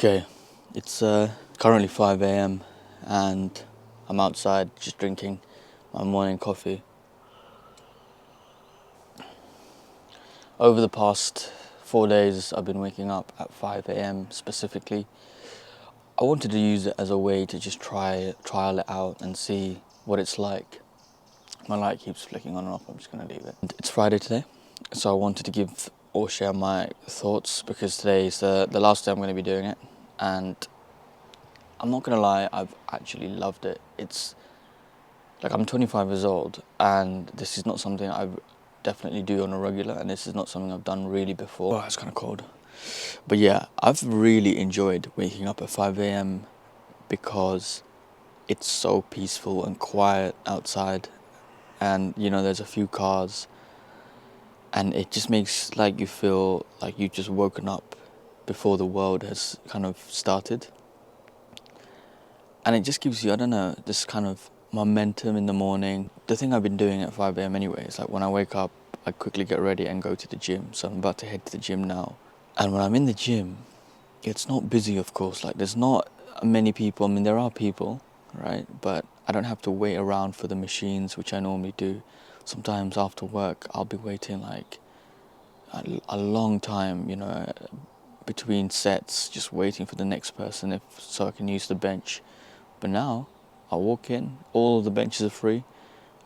Okay, it's currently 5 a.m. and I'm outside just drinking my morning coffee. Over the past 4 days, I've been waking up at 5 a.m. specifically. I wanted to use it as a way to just trial it out and see what it's like. My light keeps flicking on and off, I'm just going to leave it. It's Friday today, so I wanted to give or share my thoughts because today is the last day I'm going to be doing it, and I'm not gonna lie, I've actually loved it. It's like I'm 25 years old and this is not something I definitely do on a regular, and this is not something I've done really before. Oh, it's kind of cold. But yeah, I've really enjoyed waking up at 5 a.m. because it's so peaceful and quiet outside, and there's a few cars, and it just makes like you feel like you've just woken up before the world has kind of started. And it just gives you, I don't know, this kind of momentum in the morning. The thing I've been doing at 5 a.m. anyway is like when I wake up, I quickly get ready and go to the gym. So I'm about to head to the gym now. And when I'm in the gym, it's not busy, of course. Like there's not many people. I mean, there are people, right? But I don't have to wait around for the machines, which I normally do. Sometimes after work, I'll be waiting like a long time, between sets, just waiting for the next person so I can use the bench. But now, I walk in, all of the benches are free,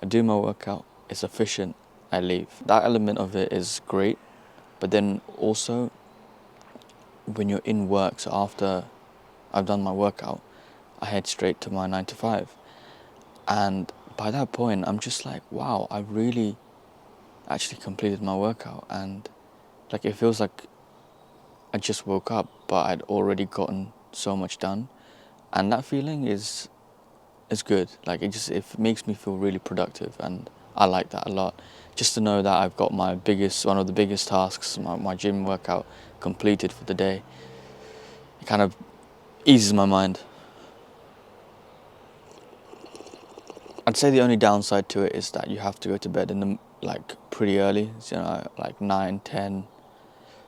I do my workout, it's efficient, I leave. That element of it is great, but then also, when you're in work, so after I've done my workout, I head straight to my 9 to 5. And by that point, I'm just like, wow, I really actually completed my workout. And like, it feels like I just woke up, but I'd already gotten so much done. And that feeling is good. Like it makes me feel really productive, and I like that a lot. Just to know that I've got one of the biggest tasks, my gym workout completed for the day. It kind of eases my mind. I'd say the only downside to it is that you have to go to bed pretty early, like 9, 10,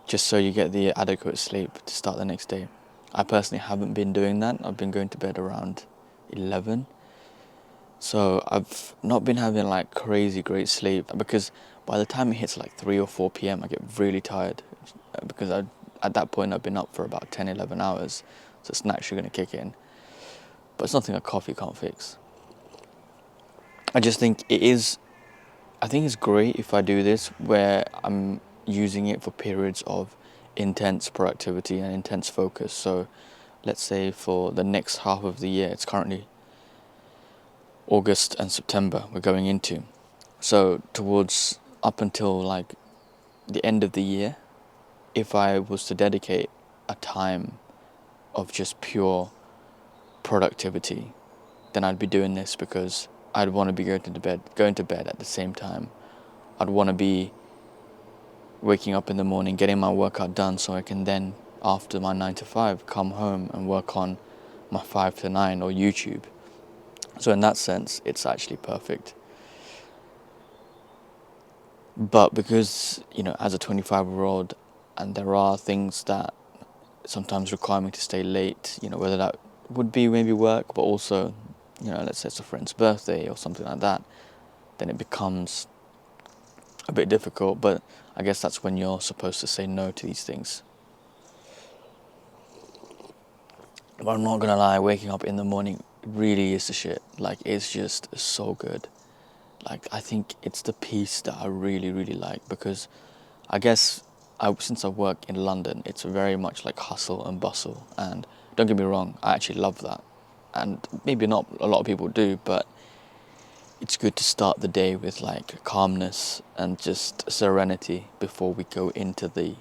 just so you get the adequate sleep to start the next day. I personally haven't been doing that. I've been going to bed around 11. So I've not been having like crazy great sleep, because by the time it hits like 3 or 4 p.m. I get really tired, because at that point I've been up for about 10, 11 hours, so it's naturally going to kick in. But it's nothing a coffee can't fix. I just think I think it's great if I do this where I'm using it for periods of intense productivity and intense focus. So let's say for the next half of the year, it's currently August and September we're going into. So towards up until like the end of the year, if I was to dedicate a time of just pure productivity, then I'd be doing this because I'd want to be going to bed at the same time. I'd want to be waking up in the morning, getting my workout done, so I can then, after my 9 to 5, come home and work on my 5 to 9 or YouTube. So in that sense, it's actually perfect. But because, as a 25-year-old, and there are things that sometimes require me to stay late, whether that would be maybe work, but also, let's say it's a friend's birthday or something like that, then it becomes a bit difficult. But I guess that's when you're supposed to say no to these things. But I'm not gonna lie, waking up in the morning really is the shit. Like, it's just so good. Like, I think it's the peace that I really, really like, because I guess since I work in London, it's very much like hustle and bustle. And don't get me wrong, I actually love that. And maybe not a lot of people do, but it's good to start the day with like calmness and just serenity before we go into the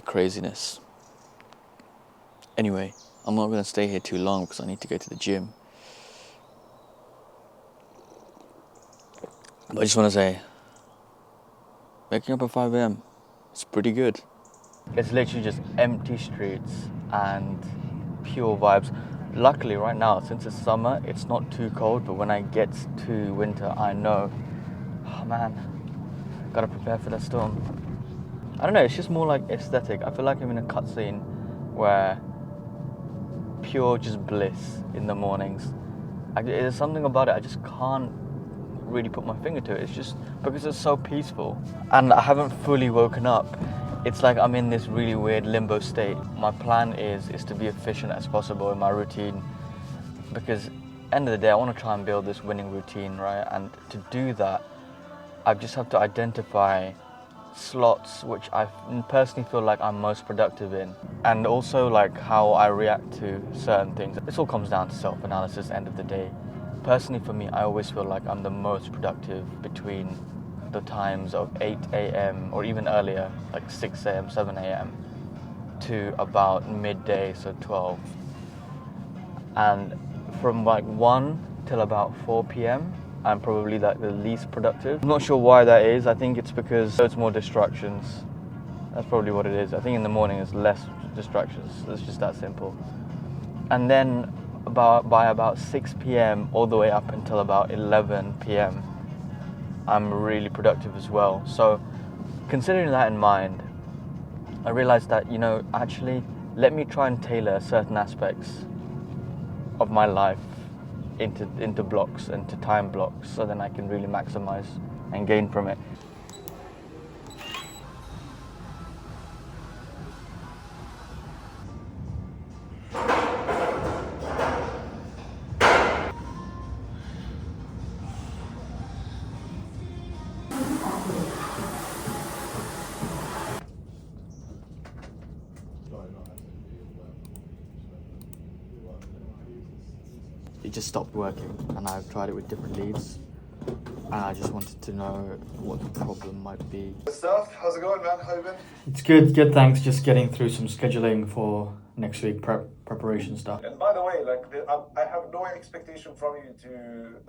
craziness. Anyway, I'm not going to stay here too long because I need to go to the gym. But I just want to say, waking up at 5 a.m, it's pretty good. It's literally just empty streets and pure vibes. Luckily, right now, since it's summer, it's not too cold, but when I get to winter, I know, oh man, gotta prepare for the storm. I don't know, it's just more like aesthetic. I feel like I'm in a cutscene where pure just bliss in the mornings. There's something about it, I just can't really put my finger to it. It's just because it's so peaceful. And I haven't fully woken up. It's like I'm in this really weird limbo state. My plan is to be efficient as possible in my routine, because end of the day I want to try and build this winning routine, right? And to do that, I just have to identify slots which I personally feel like I'm most productive in, and also like how I react to certain things. This all comes down to self-analysis end of the day. Personally for me, I always feel like I'm the most productive between the times of 8 a.m. or even earlier, like 6 a.m., 7 a.m. to about midday, so 12. And from like 1 till about 4 p.m. I'm probably like the least productive. I'm not sure why that is. I think it's because there's more distractions. That's probably what it is. I think in the morning there's less distractions. It's just that simple. And then by about 6 p.m. all the way up until about 11 p.m. I'm really productive as well. So considering that in mind, I realized that, actually let me try and tailor certain aspects of my life into blocks, into time blocks, so then I can really maximize and gain from it. It just stopped working, and I've tried it with different leads, and I just wanted to know what the problem might be. Stuff, how's it going, man? How you been? It's good, thanks. Just getting through some scheduling for next week, preparation stuff. And by the way, I have no expectation from you to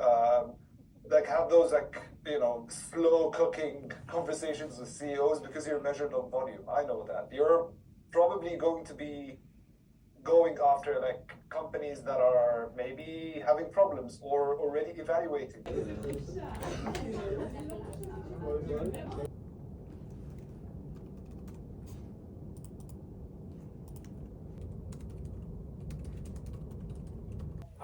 have those slow cooking conversations with CEOs, because you're measured on volume. I know that. You're probably going to be going after companies that are maybe having problems or already evaluating.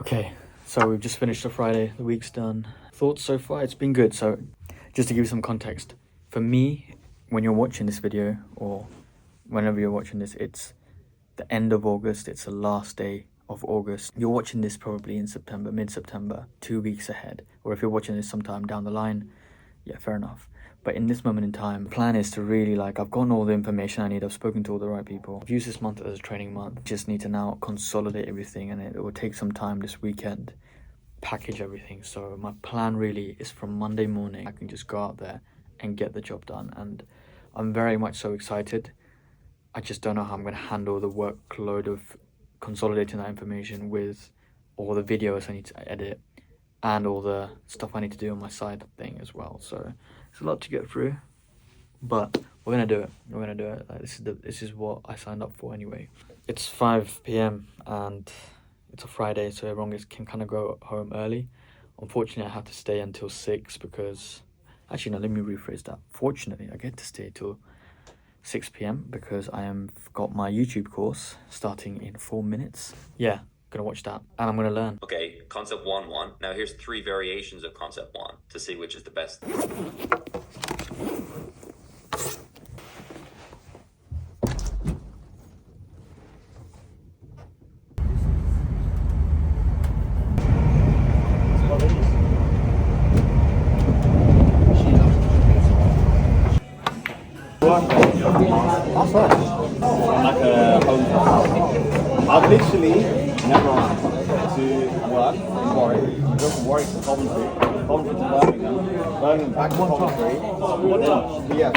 Okay, so we've just finished the Friday, the week's done. Thoughts so far? It's been good. So just to give you some context, for me, when you're watching this video or whenever you're watching this, it's the end of August, it's the last day of August. You're watching this probably in September, mid-September, 2 weeks ahead. Or if you're watching this sometime down the line, yeah, fair enough. But in this moment in time, the plan is to really I've gotten all the information I need, I've spoken to all the right people. I've used this month as a training month. Just need to now consolidate everything, and it will take some time this weekend, package everything. So my plan really is from Monday morning, I can just go out there and get the job done. And I'm very much so excited. I just don't know how I'm going to handle the workload of consolidating that information with all the videos I need to edit and all the stuff I need to do on my side thing as well. So it's a lot to get through, but we're going to do it. We're going to do it. This is what I signed up for anyway. It's 5 p.m. and it's a Friday, so everyone can kind of go home early. Unfortunately, I have to stay until 6 because... Actually, no, let me rephrase that. Fortunately, I get to stay till 6 p.m. because I am got my YouTube course starting in 4 minutes. Yeah, gonna watch that and I'm gonna learn. Okay, concept 1-1. Now here's 3 variations of concept 1 to see which is the best. That's right. Like a home class. I've literally never run to work in Warwick. I go from Warwick to Coventry to Birmingham, Birmingham back to Coventry. Yeah.